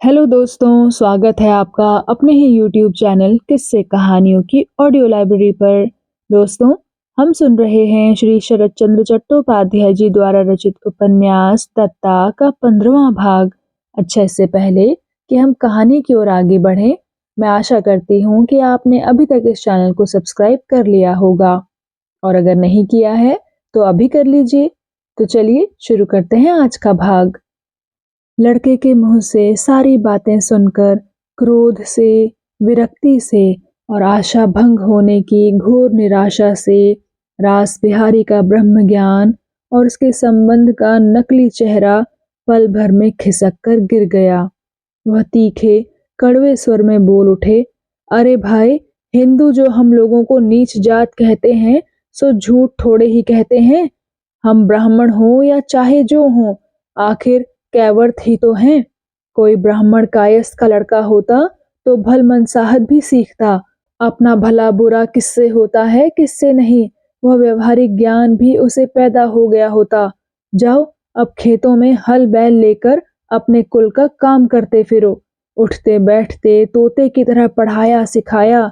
Hello दोस्तों, स्वागत है आपका अपने ही यूट्यूब चैनल किस्से कहानियों की ऑडियो लाइब्रेरी पर। दोस्तों, हम सुन रहे हैं श्री शरत चंद्र चट्टोपाध्याय जी द्वारा रचित उपन्यास दत्ता का 15वां भाग। अच्छा, इससे पहले कि हम कहानी की ओर आगे बढ़ें, मैं आशा करती हूँ कि आपने अभी तक इस चैनल को सब्सक्राइब कर लिया होगा, और अगर नहीं किया है तो अभी कर लीजिए। तो चलिए शुरू करते हैं आज का भाग। लड़के के मुंह से सारी बातें सुनकर क्रोध से, विरक्ति से और आशा भंग होने की घोर निराशा से रास बिहारी का ब्रह्म ज्ञान और उसके संबंध का नकली चेहरा पल भर में खिसक कर गिर गया। वह तीखे कड़वे स्वर में बोल उठे, अरे भाई, हिंदू जो हम लोगों को नीच जात कहते हैं, सो झूठ थोड़े ही कहते हैं। हम ब्राह्मण हों या चाहे जो हों, आखिर कैवर्त ही तो हैं। कोई ब्राह्मण कायस्थ का लड़का होता तो भल मनसाहत भी सीखता। अपना भला बुरा किससे होता है किससे नहीं, वह व्यवहारिक ज्ञान भी उसे पैदा हो गया होता। जाओ, अब खेतों में हल बैल लेकर अपने कुल का काम करते फिरो। उठते बैठते तोते की तरह पढ़ाया सिखाया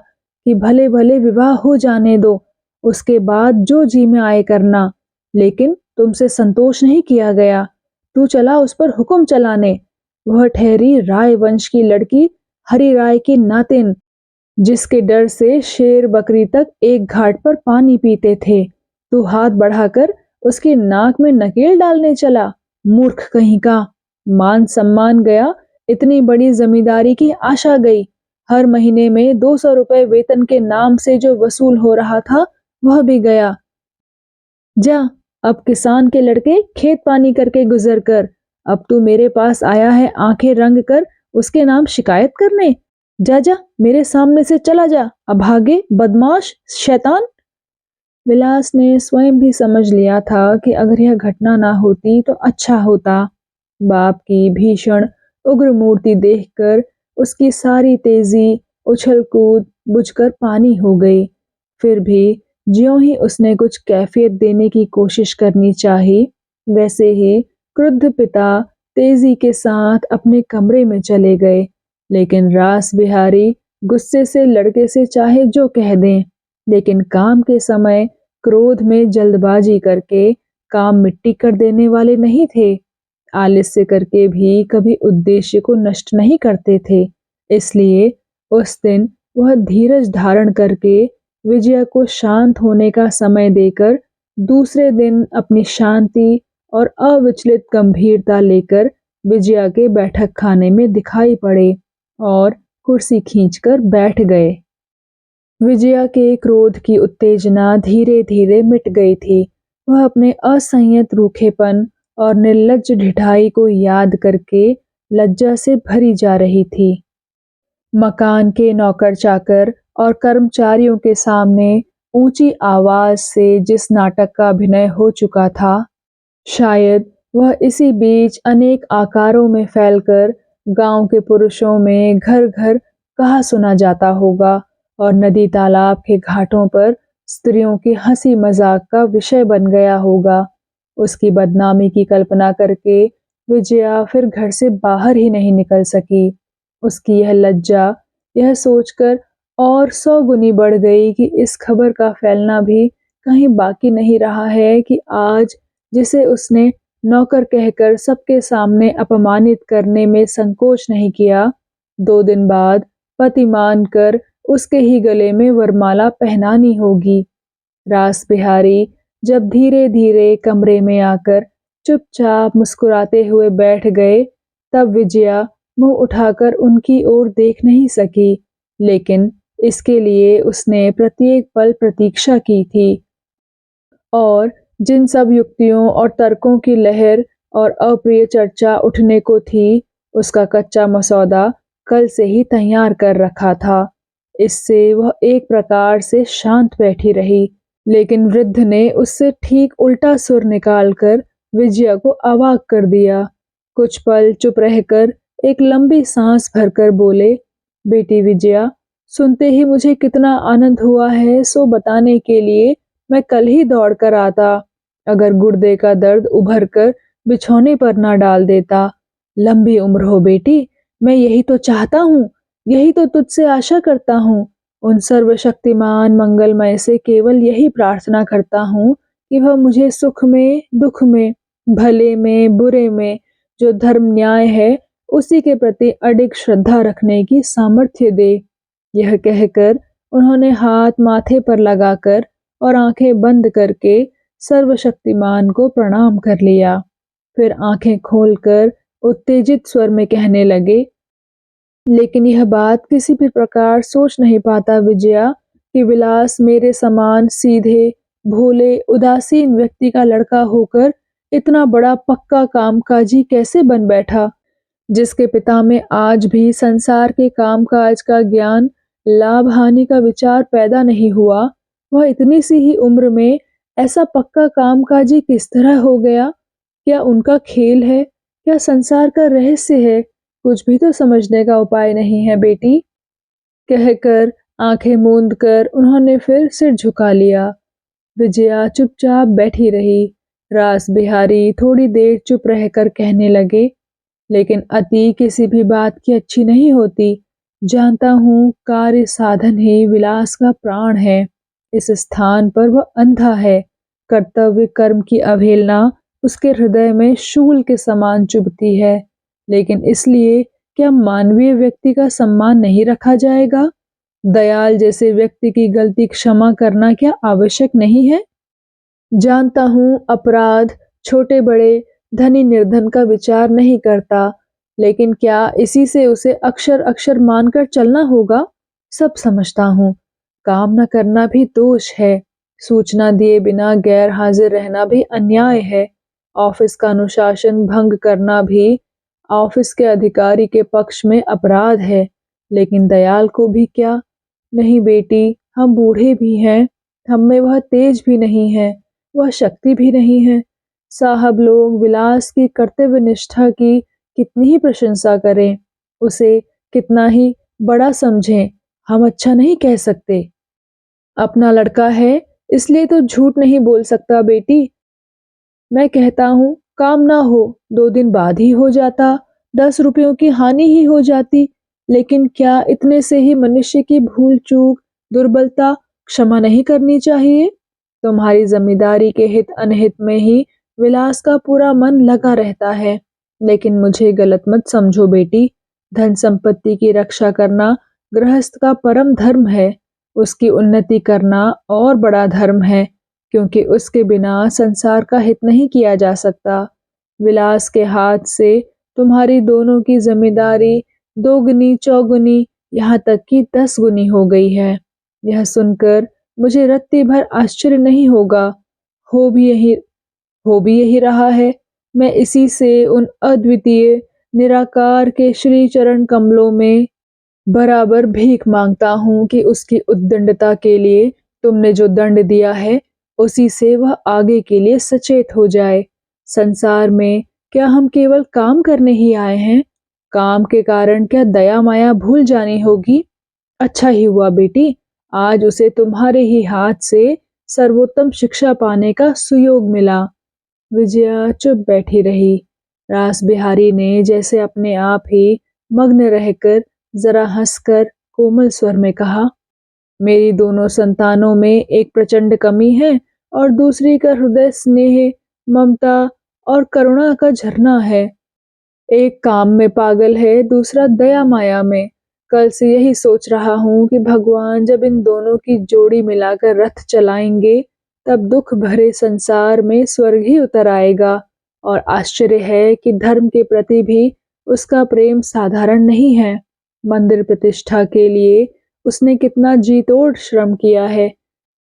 कि भले भले विवाह हो जाने दो, उसके बाद जो जी में आए करना। लेकिन तुमसे संतोष नहीं किया गया, तू चला उस पर हुक्म चलाने। वह ठहरी राय वंश की लड़की, हरि राय की नातिन, जिसके डर से शेर बकरी तक एक घाट पर पानी पीते थे। तू हाथ बढ़ाकर उसकी नाक में नकेल डालने चला। मूर्ख कहीं का। मान सम्मान गया, इतनी बड़ी जमींदारी की आशा गई। हर महीने में 200 रुपए वेतन के नाम से जो वसूल हो रहा था वह भी गया। जा, अब किसान के लड़के खेत पानी करके गुजर कर। अब तू मेरे पास आया है आंखें रंग कर उसके नाम शिकायत करने। जा जा, मेरे सामने से चला जा, अभागे, बदमाश, शैतान। विलास ने स्वयं भी समझ लिया था कि अगर यह घटना ना होती तो अच्छा होता। बाप की भीषण उग्र मूर्ति देखकर उसकी सारी तेजी, उछल कूद बुझकर पानी हो गई। फिर भी ज्यों ही उसने कुछ कैफियत देने की कोशिश करनी चाही, वैसे ही क्रुद्ध पिता तेजी के साथ अपने कमरे में चले गए। लेकिन रास बिहारी गुस्से से लड़के से चाहे जो कह दें, लेकिन काम के समय क्रोध में जल्दबाजी करके काम मिट्टी कर देने वाले नहीं थे। आलस्य करके भी कभी उद्देश्य को नष्ट नहीं करते थे। इसलिए उस दिन वह धीरज धारण करके विजया को शांत होने का समय देकर दूसरे दिन अपनी शांति और अविचलित गंभीरता लेकर विजया के बैठक खाने में दिखाई पड़े और कुर्सी खींचकर बैठ गए। विजया के क्रोध की उत्तेजना धीरे धीरे मिट गई थी। वह अपने असंयत रूखेपन और निर्लज्ज ढिठाई को याद करके लज्जा से भरी जा रही थी। मकान के नौकर चाकर और कर्मचारियों के सामने ऊंची आवाज से जिस नाटक का अभिनय हो चुका था, शायद वह इसी बीच अनेक आकारों में फैलकर गांव के पुरुषों में घर घर कहा सुना जाता होगा और नदी तालाब के घाटों पर स्त्रियों की हंसी मजाक का विषय बन गया होगा। उसकी बदनामी की कल्पना करके विजया फिर घर से बाहर ही नहीं निकल सकी। उसकी यह लज्जा यह सोचकर और 100 गुनी बढ़ गई कि इस खबर का फैलना भी कहीं बाकी नहीं रहा है कि आज जिसे उसने नौकर कहकर सबके सामने अपमानित करने में संकोच नहीं किया, 2 दिन बाद पति मानकर उसके ही गले में वरमाला पहनानी होगी। रास बिहारी जब धीरे धीरे कमरे में आकर चुपचाप मुस्कुराते हुए बैठ गए, तब विजया मुंह उठाकर उनकी ओर देख नहीं सकी। लेकिन इसके लिए उसने प्रत्येक पल प्रतीक्षा की थी और जिन सब युक्तियों और तर्कों की लहर और अप्रिय चर्चा उठने को थी, उसका कच्चा मसौदा कल से ही तैयार कर रखा था। इससे वह एक प्रकार से शांत बैठी रही, लेकिन वृद्ध ने उससे ठीक उल्टा सुर निकालकर विजया को अवाक कर दिया। कुछ पल चुप रहकर एक लंबी सांस भरकर बोले, बेटी विजया, सुनते ही मुझे कितना आनंद हुआ है सो बताने के लिए मैं कल ही दौड़ कर आता, अगर गुर्दे का दर्द उभर कर बिछौने पर ना डाल देता। लंबी उम्र हो बेटी, मैं यही तो चाहता हूँ, यही तो तुझसे आशा करता हूँ। उन सर्वशक्तिमान मंगलमय से केवल यही प्रार्थना करता हूँ कि वह मुझे सुख में, दुख में, भले में, बुरे में जो धर्म न्याय है, उसी के प्रति अडिग श्रद्धा रखने की सामर्थ्य दे। यह कहकर उन्होंने हाथ माथे पर लगाकर और आंखें बंद करके सर्वशक्तिमान को प्रणाम कर लिया। फिर आंखें खोलकर उत्तेजित स्वर में कहने लगे, लेकिन यह बात किसी भी प्रकार सोच नहीं पाता विजया कि विलास मेरे समान सीधे, भोले, उदासीन व्यक्ति का लड़का होकर इतना बड़ा पक्का कामकाजी कैसे बन बैठा, जिसके पिता में आज भी संसार के कामकाज का ज्ञान, लाभ हानि का विचार पैदा नहीं हुआ। वह इतनी सी ही उम्र में ऐसा पक्का कामकाजी किस तरह हो गया? क्या उनका खेल है? क्या संसार का रहस्य है? कुछ भी तो समझने का उपाय नहीं है बेटी। कहकर आंखें मूंद कर उन्होंने फिर सिर झुका लिया। विजया चुपचाप बैठी रही। रास बिहारी थोड़ी देर चुप रहकर कहने लगे, लेकिन अति किसी भी बात की अच्छी नहीं होती। जानता हूँ कार्य साधन ही विलास का प्राण है। इस स्थान पर वह अंधा है। कर्तव्य कर्म की अवहेलना उसके हृदय में शूल के समान चुभती है। लेकिन इसलिए क्या मानवीय व्यक्ति का सम्मान नहीं रखा जाएगा? दयाल जैसे व्यक्ति की गलती क्षमा करना क्या आवश्यक नहीं है? जानता हूँ अपराध छोटे बड़े, धनी निर्धन का विचार नहीं करता, लेकिन क्या इसी से उसे अक्षर अक्षर मानकर चलना होगा? सब समझता हूँ। काम न करना भी दोष है। सूचना दिए बिना गैर हाजिर रहना भी अन्याय है। ऑफिस का अनुशासन भंग करना भी ऑफिस के अधिकारी के पक्ष में अपराध है। लेकिन दयाल को भी क्या? नहीं बेटी, हम बूढ़े भी हैं, हम में वह तेज भी नहीं है, वह शक्ति भी नहीं है। साहब लोग विलास की कर्तव्य निष्ठा की कितनी ही प्रशंसा करें, उसे कितना ही बड़ा समझें, हम अच्छा नहीं कह सकते। अपना लड़का है, इसलिए तो झूठ नहीं बोल सकता बेटी। मैं कहता हूँ काम ना हो, 2 दिन बाद ही हो जाता, 10 रुपयों की हानि ही हो जाती। लेकिन क्या इतने से ही मनुष्य की भूल चूक, दुर्बलता क्षमा नहीं करनी चाहिए? तुम्हारी जमींदारी के हित अनहित में ही विलास का पूरा मन लगा रहता है। लेकिन मुझे गलत मत समझो बेटी। धन संपत्ति की रक्षा करना गृहस्थ का परम धर्म है। उसकी उन्नति करना और बड़ा धर्म है, क्योंकि उसके बिना संसार का हित नहीं किया जा सकता। विलास के हाथ से तुम्हारी दोनों की जिम्मेदारी दोगुनी चौगुनी, यहाँ तक कि 10 गुनी हो गई है। यह सुनकर मुझे रत्ती भर आश्चर्य नहीं होगा। हो भी यही हो भी यही रहा है। मैं इसी से उन अद्वितीय निराकार के श्री चरण कमलों में बराबर भीख मांगता हूँ कि उसकी उद्दंडता के लिए तुमने जो दंड दिया है, उसी से वह आगे के लिए सचेत हो जाए। संसार में क्या हम केवल काम करने ही आए हैं? काम के कारण क्या दया माया भूल जानी होगी? अच्छा ही हुआ बेटी, आज उसे तुम्हारे ही हाथ से सर्वोत्तम शिक्षा पाने का सुयोग मिला। विजया चुप बैठी रही। रास बिहारी ने जैसे अपने आप ही मग्न रहकर जरा हंसकर कोमल स्वर में कहा, मेरी दोनों संतानों में एक प्रचंड कमी है और दूसरी का हृदय स्नेह, ममता और करुणा का झरना है। एक काम में पागल है, दूसरा दया माया में। कल से यही सोच रहा हूँ कि भगवान जब इन दोनों की जोड़ी मिलाकर रथ चलाएंगे, तब दुख भरे संसार में स्वर्ग ही उतर आएगा। और आश्चर्य है कि धर्म के प्रति भी उसका प्रेम साधारण नहीं है। मंदिर प्रतिष्ठा के लिए उसने कितना जी तोड़ श्रम किया है,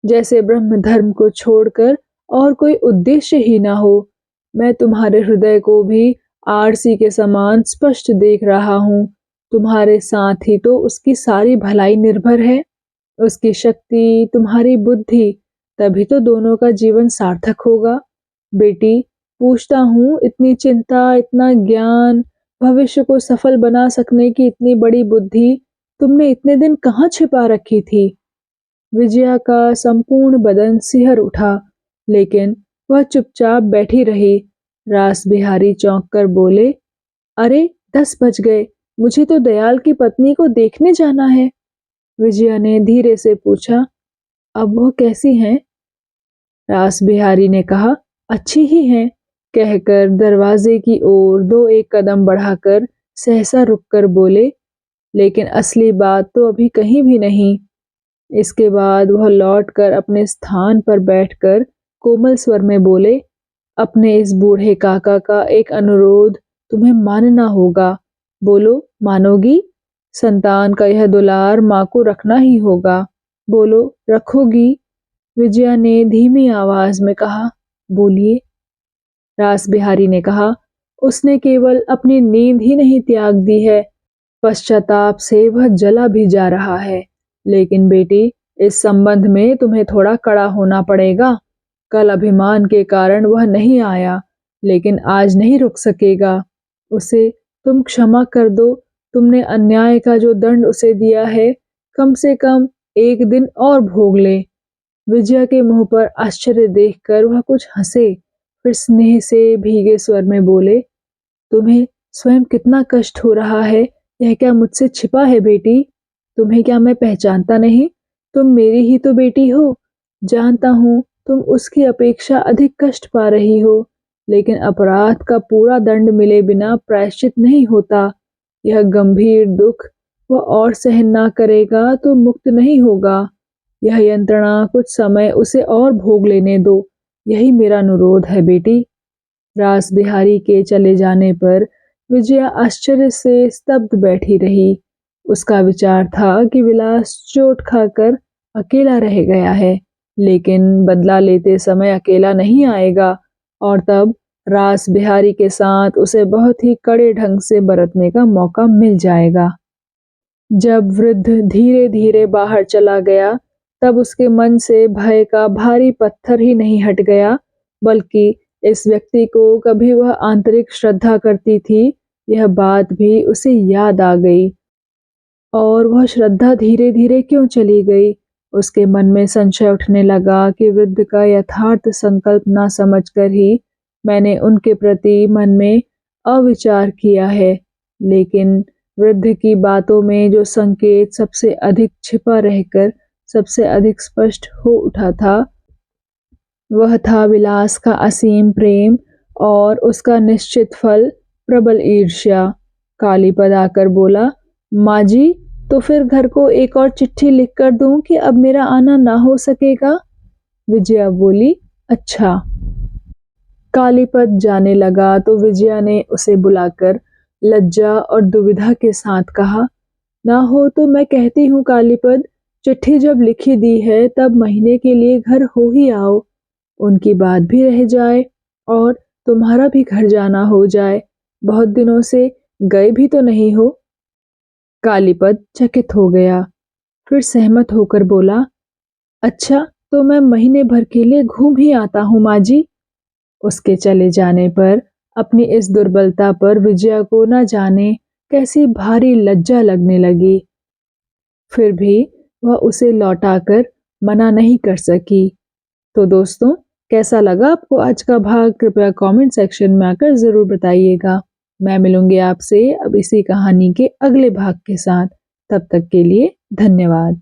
जैसे ब्रह्म धर्म को छोड़कर और कोई उद्देश्य ही ना हो। मैं तुम्हारे हृदय को भी आरसी के समान स्पष्ट देख रहा हूँ। तुम्हारे साथ ही तो उसकी सारी भलाई निर्भर है। उसकी शक्ति, तुम्हारी बुद्धि, तभी तो दोनों का जीवन सार्थक होगा। बेटी, पूछता हूँ, इतनी चिंता, इतना ज्ञान, भविष्य को सफल बना सकने की इतनी बड़ी बुद्धि तुमने इतने दिन कहाँ छिपा रखी थी? विजया का संपूर्ण बदन सिहर उठा, लेकिन वह चुपचाप बैठी रही। रास बिहारी चौंक कर बोले, अरे 10 बज गए, मुझे तो दयाल की पत्नी को देखने जाना है। विजया ने धीरे से पूछा, अब वह कैसी हैं? रास बिहारी ने कहा, अच्छी ही हैं, कहकर दरवाजे की ओर दो एक कदम बढ़ाकर सहसा रुककर बोले, लेकिन असली बात तो अभी कहीं भी नहीं। इसके बाद वह लौटकर अपने स्थान पर बैठकर कोमल स्वर में बोले, अपने इस बूढ़े काका का एक अनुरोध तुम्हें मानना होगा। बोलो, मानोगी? संतान का यह दुलार माँ को रखना ही होगा। बोलो, रखोगी? विजया ने धीमी आवाज में कहा, बोलिए। रास बिहारी ने कहा, उसने केवल अपनी नींद ही नहीं त्याग दी है, पश्चाताप से वह जला भी जा रहा है। लेकिन बेटी, इस संबंध में तुम्हें थोड़ा कड़ा होना पड़ेगा। कल अभिमान के कारण वह नहीं आया, लेकिन आज नहीं रुक सकेगा। उसे तुम क्षमा कर दो। तुमने अन्याय का जो दंड उसे दिया है, कम से कम एक दिन और भोग ले। विजया के मुंह पर आश्चर्य देखकर वह कुछ हंसे, फिर स्नेह से भीगे स्वर में बोले, तुम्हें स्वयं कितना कष्ट हो रहा है, यह क्या मुझसे छिपा है बेटी? तुम्हें क्या मैं पहचानता नहीं? तुम मेरी ही तो बेटी हो। जानता हूँ तुम उसकी अपेक्षा अधिक कष्ट पा रही हो, लेकिन अपराध का पूरा दंड मिले बिना प्रायश्चित नहीं होता। यह गंभीर दुख वह और सहन ना करेगा तो मुक्त नहीं होगा। यह यंत्रणा कुछ समय उसे और भोग लेने दो, यही मेरा अनुरोध है बेटी। रास बिहारी के चले जाने पर विजया आश्चर्य से स्तब्ध बैठी रही। उसका विचार था कि विलास चोट खाकर अकेला रह गया है, लेकिन बदला लेते समय अकेला नहीं आएगा, और तब रास बिहारी के साथ उसे बहुत ही कड़े ढंग से बरतने का मौका मिल जाएगा। जब वृद्ध धीरे धीरे बाहर चला गया, तब उसके मन से भय का भारी पत्थर ही नहीं हट गया, बल्कि इस व्यक्ति को कभी वह आंतरिक श्रद्धा करती थी, यह बात भी उसे याद आ गई। और वह श्रद्धा धीरे धीरे क्यों चली गई? उसके मन में संशय उठने लगा कि वृद्ध का यथार्थ संकल्प ना समझकर ही मैंने उनके प्रति मन में अविचार किया है। लेकिन वृद्ध की बातों में जो संकेत सबसे अधिक छिपा रहकर सबसे अधिक स्पष्ट हो उठा था, वह था विलास का असीम प्रेम और उसका निश्चित फल प्रबल ईर्ष्या। कालीपद आकर बोला, माँ जी, तो फिर घर को एक और चिट्ठी लिख कर दूं कि अब मेरा आना ना हो सकेगा? विजया बोली, अच्छा। कालीपद जाने लगा तो विजया ने उसे बुलाकर लज्जा और दुविधा के साथ कहा, ना हो तो मैं कहती हूँ कालीपद, चिट्ठी जब लिखी दी है तब महीने के लिए घर हो ही आओ। उनकी बात भी रह जाए और तुम्हारा भी घर जाना हो जाए। बहुत दिनों से गए भी तो नहीं हो। कालीपद चकित हो गया, फिर सहमत होकर बोला, अच्छा, तो मैं महीने भर के लिए घूम ही आता हूँ माँ जी। उसके चले जाने पर अपनी इस दुर्बलता पर विजया को न जाने कैसी भारी लज्जा लगने लगी। फिर भी वह उसे लौटाकर मना नहीं कर सकी। तो दोस्तों, कैसा लगा आपको आज का भाग? कृपया कमेंट सेक्शन में आकर ज़रूर बताइएगा। मैं मिलूंगी आपसे अब इसी कहानी के अगले भाग के साथ। तब तक के लिए धन्यवाद।